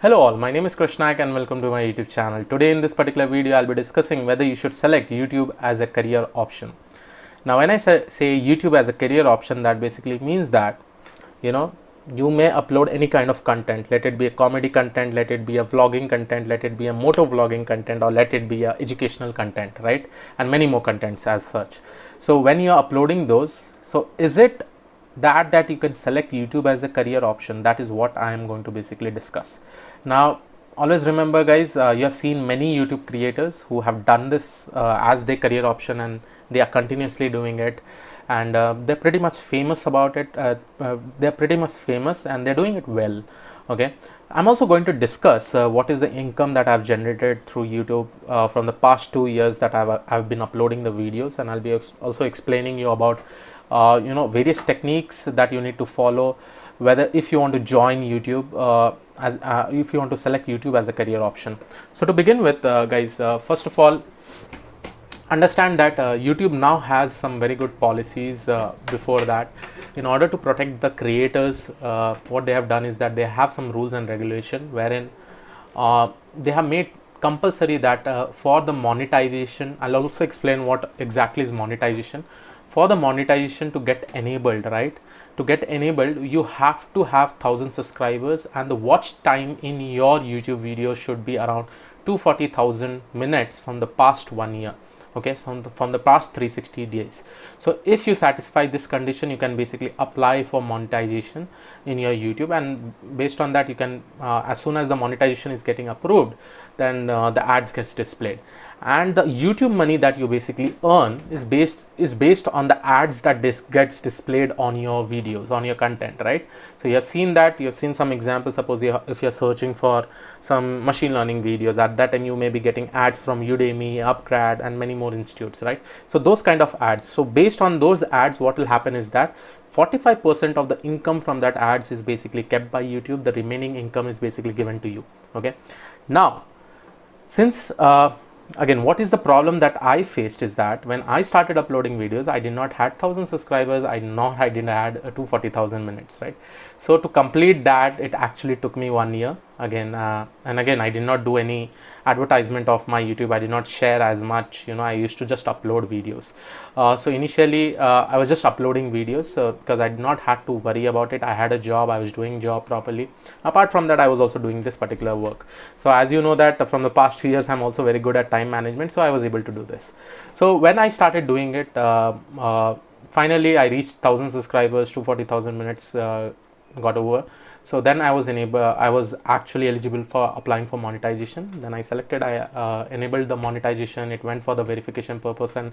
Hello all, my name is Krishnak and welcome to my YouTube channel. Today in this particular video, I'll be discussing whether you should select YouTube as a career option. Now, when I say YouTube as a career option, that basically means that, you may upload any kind of content. Let it be a comedy content, let it be a vlogging content, let it be a moto vlogging content, or let it be a educational content, right? And many more contents as such. So when you're uploading those, so is it that you can select YouTube as a career option? That is what I am going to basically discuss. Now, always remember guys, you have seen many YouTube creators who have done this as their career option, and they are continuously doing it, and they're pretty much famous about it. They're pretty much famous and they're doing it well. Okay, I'm also going to discuss what is the income that I've generated through YouTube from the past 2 years that I've been uploading the videos, and I'll be also explaining you about various techniques that you need to follow, whether if you want to join YouTube if you want to select YouTube as a career option. So to begin with, guys, first of all, understand that YouTube now has some very good policies. Before that, in order to protect the creators, what they have done is that they have some rules and regulation wherein they have made compulsory that for the monetization, I'll also explain what exactly is monetization. For the monetization to get enabled, right? To get enabled, you have to have 1000 subscribers, and the watch time in your YouTube video should be around 240,000 minutes from the past 1 year. Okay, from the past 360 days. So if you satisfy this condition, you can basically apply for monetization in your YouTube, and based on that, you can as soon as the monetization is getting approved, then the ads gets displayed, and the YouTube money that you basically earn is based on the ads that gets displayed on your videos, on your content, right? So you have seen that, you have seen some examples. Suppose if you're searching for some machine learning videos, at that time you may be getting ads from Udemy, Upgrad, and many more institutes, right? So those kind of ads, so based on those ads, what will happen is that 45% of the income from that ads is basically kept by YouTube. The remaining income is basically given to you. Okay, now since again, what is the problem that I faced is that when I started uploading videos, I did not had 1000 subscribers, I didn't add 240,000 minutes, right? So to complete that, it actually took me 1 year again, and again, I did not do any advertisement of my YouTube. I did not share as much, I used to just upload videos. So initially I was just uploading videos because I did not have to worry about it. I had a job, I was doing job properly. Apart from that, I was also doing this particular work. So as you know that from the past 2 years, I'm also very good at time management, so I was able to do this. So when I started doing it, finally I reached 1000 subscribers, 240,000 minutes got over. So then I was actually eligible for applying for monetization. Then I selected, I enabled the monetization. It went for the verification purpose, and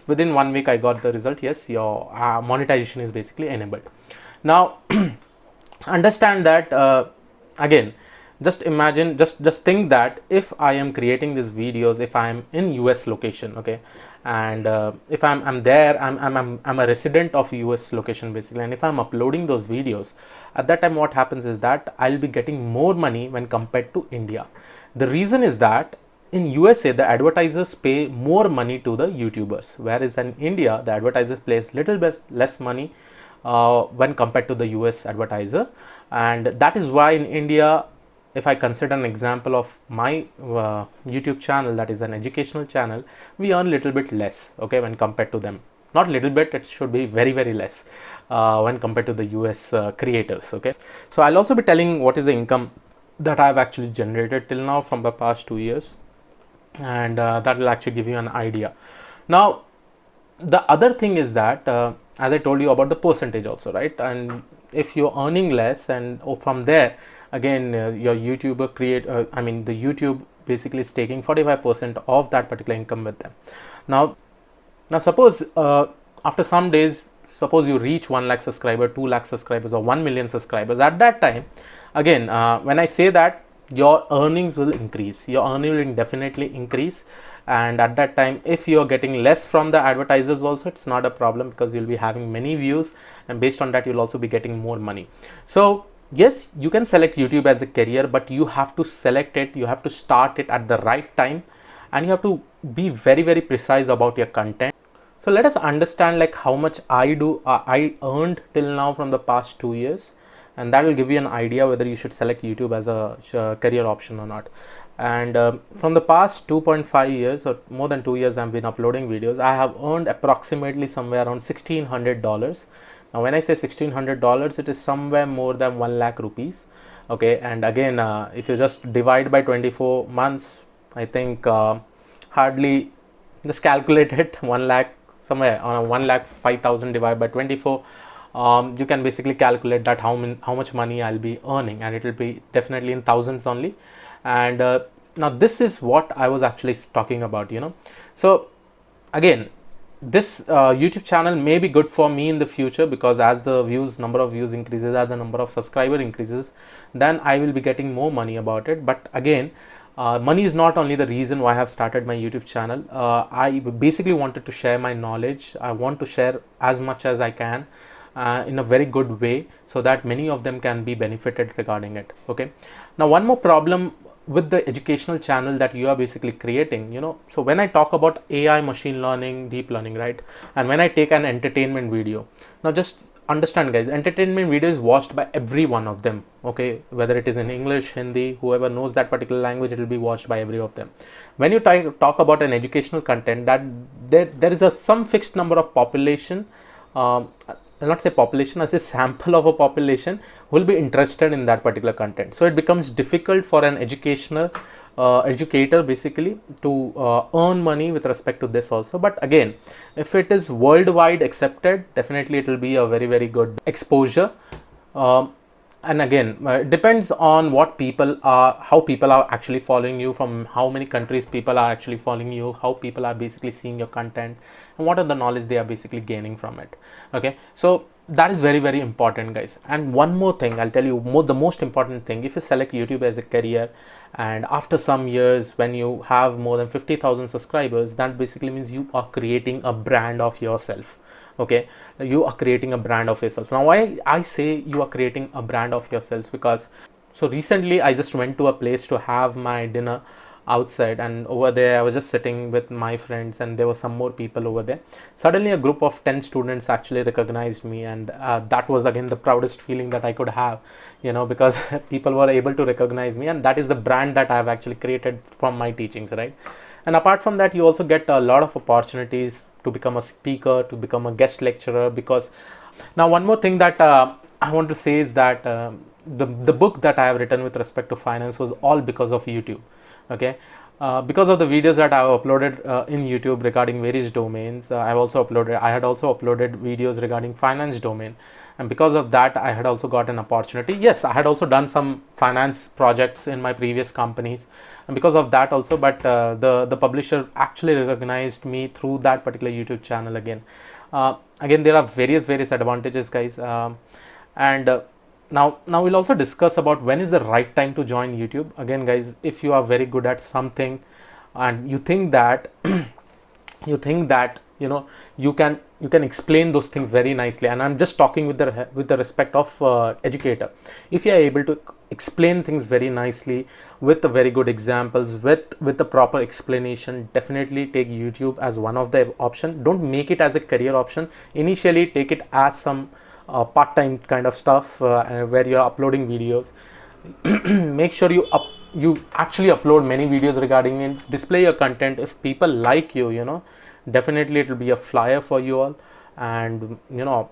within 1 week I got the result. Yes, your monetization is basically enabled. Now understand that again, just imagine, just think that if I am creating these videos, if I am in US location, okay, and if I'm there, I'm a resident of US location basically, and if I'm uploading those videos, at that time what happens is that I'll be getting more money when compared to India. The reason is that in USA the advertisers pay more money to the YouTubers, whereas in India the advertisers pays little bit less money when compared to the US advertiser. And that is why in India, if I consider an example of my YouTube channel, that is an educational channel, we earn little bit less, okay, when compared to them. Not little bit, it should be very, very less when compared to the US creators, okay. So I'll also be telling what is the income that I've actually generated till now from the past 2 years, and that will actually give you an idea. Now, the other thing is that as I told you about the percentage also, right? And if you're earning less, and from there again your YouTuber the YouTube basically is taking 45% of that particular income with them. Now suppose after some days, suppose you reach 1 lakh subscriber, 2 lakh subscribers, or 1 million subscribers. At that time, again, when I say that, your earnings will increase, your earning will definitely increase. And at that time, if you're getting less from the advertisers also, it's not a problem, because you'll be having many views, and based on that you'll also be getting more money. So yes, you can select YouTube as a career, but you have to select it, you have to start it at the right time, and you have to be very, very precise about your content. So let us understand like how much I earned till now from the past 2 years, and that will give you an idea whether you should select YouTube as a career option or not. And from the past 2.5 years or more than 2 years I've been uploading videos, I have earned approximately somewhere around $1,600. Now when I say $1,600, it is somewhere more than 1 lakh rupees. Okay, and again, if you just divide by 24 months, I think hardly, just calculate it, 1 lakh, somewhere on 1 lakh 5,000 divided by 24. You can basically calculate that how much money I'll be earning, and it will be definitely in thousands only. And now this is what I was actually talking about, So again, this YouTube channel may be good for me in the future, because as the number of views increases, as the number of subscriber increases, then I will be getting more money about it. But again, money is not only the reason why I have started my YouTube channel. I basically wanted to share my knowledge. I want to share as much as I can in a very good way, so that many of them can be benefited regarding it. Okay, now one more problem with the educational channel that you are basically creating, so when I talk about AI, machine learning, deep learning, right, and when I take an entertainment video, now just understand guys, entertainment video is watched by every one of them. Okay, whether it is in English, Hindi, whoever knows that particular language, it will be watched by every of them. When you talk about an educational content, that there is some fixed number of population, I'll not say population, I'll say sample of a population who will be interested in that particular content. So it becomes difficult for an educator basically to earn money with respect to this also. But again, if it is worldwide accepted, definitely it will be a very, very good exposure. And again, it depends on what people are, how people are actually following you, from how many countries people are actually following you, how people are basically seeing your content, and what are the knowledge they are basically gaining from it. Okay, so that is very, very important guys. And one more thing I'll tell you, the most important thing, if you select YouTube as a career, and after some years when you have more than 50,000 subscribers, that basically means you are creating a brand of yourself. Okay, you are creating a brand of yourself. Now why I say you are creating a brand of yourselves, because so recently I just went to a place to have my dinner outside, and over there I was just sitting with my friends, and there were some more people over there. Suddenly a group of 10 students actually recognized me, and that was again the proudest feeling that I could have, because people were able to recognize me, and that is the brand that I have actually created from my teachings, right? And apart from that, you also get a lot of opportunities to become a speaker, to become a guest lecturer. Because now one more thing that I want to say is that the book that I have written with respect to finance was all because of YouTube. Okay, because of the videos that I have uploaded in YouTube regarding various domains, I had also uploaded videos regarding finance domain, and because of that I had also got an opportunity. Yes, I had also done some finance projects in my previous companies, and because of that also, but the publisher actually recognized me through that particular YouTube channel. Again, there are various advantages guys, and now we'll also discuss about when is the right time to join YouTube. Again guys, if you are very good at something and you think that you can explain those things very nicely, and I'm just talking with the respect of educator. If you are able to explain things very nicely with the very good examples, with the proper explanation, definitely take YouTube as one of the option. Don't make it as a career option. Initially take it as some part-time kind of stuff where you're uploading videos. Make sure you actually upload many videos regarding it. Display your content. If people like you, definitely it will be a flyer for you all. And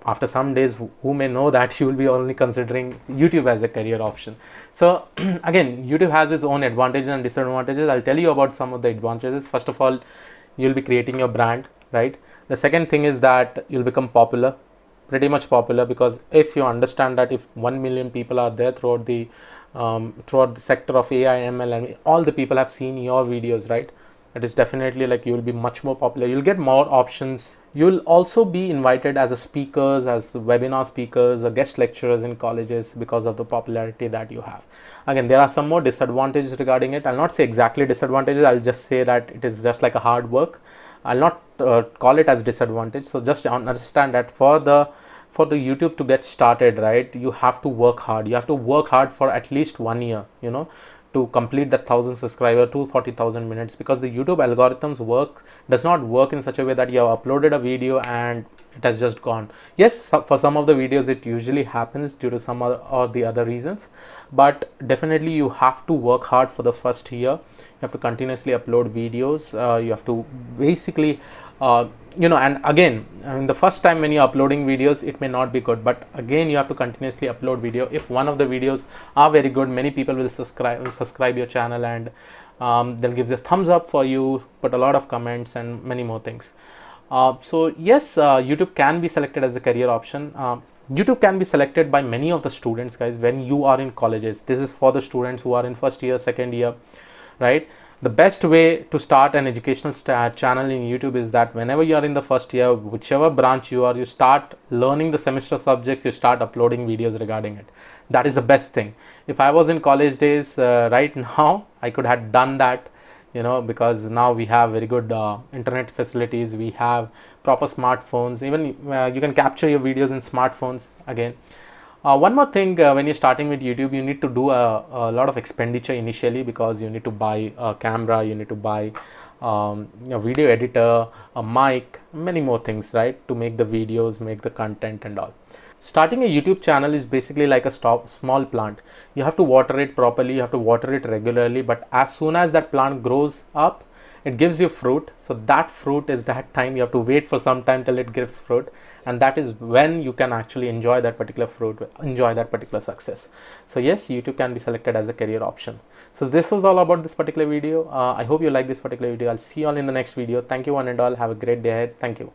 after some days, who may know that you will be only considering YouTube as a career option. So again, YouTube has its own advantages and disadvantages. I'll tell you about some of the advantages. First of all, you'll be creating your brand, right? The second thing is that you'll become popular, pretty much popular, because if you understand that if 1 million people are there throughout the sector of AI, ML, and all the people have seen your videos, right, it is definitely like you will be much more popular. You'll get more options. You'll also be invited as a speakers, as webinar speakers or guest lecturers in colleges because of the popularity that you have. Again, there are some more disadvantages regarding it. I'll not say exactly disadvantages. I'll just say that it is just like a hard work. I'll not call it as disadvantage. So just understand that for the YouTube to get started, right, you have to work hard. You have to work hard for at least 1 year, to complete that 1,000 subscriber to 40,000 minutes, because the YouTube algorithms does not work in such a way that you have uploaded a video and it has just gone. Yes, for some of the videos it usually happens due to some or the other reasons, but definitely you have to work hard for the first year. You have to continuously upload videos. You have to basically and again, in the first time when you're uploading videos, it may not be good, but again you have to continuously upload video. If one of the videos are very good, many people will subscribe your channel, and they'll give the thumbs up for you, put a lot of comments and many more things. So yes, YouTube can be selected as a career option. YouTube can be selected by many of the students, guys, when you are in colleges. This is for the students who are in first year, second year, right? The best way to start an educational channel in YouTube is that whenever you are in the first year, whichever branch you are, you start learning the semester subjects, you start uploading videos regarding it. That is the best thing. If I was in college days, right now, I could have done that, because now we have very good internet facilities, we have proper smartphones, even you can capture your videos in smartphones again. One more thing, when you're starting with YouTube, you need to do a lot of expenditure initially, because you need to buy a camera, you need to buy a video editor, a mic, many more things, right, to make the videos, make the content and all. Starting a YouTube channel is basically like a small plant. You have to water it properly, you have to water it regularly, but as soon as that plant grows up, it gives you fruit. So that fruit is that time you have to wait for some time till it gives fruit, and that is when you can actually enjoy that particular fruit, enjoy that particular success. So yes, YouTube can be selected as a career option. So this was all about this particular video. I hope you like this particular video. I'll see you all in the next video. Thank you one and all. Have a great day ahead. Thank you.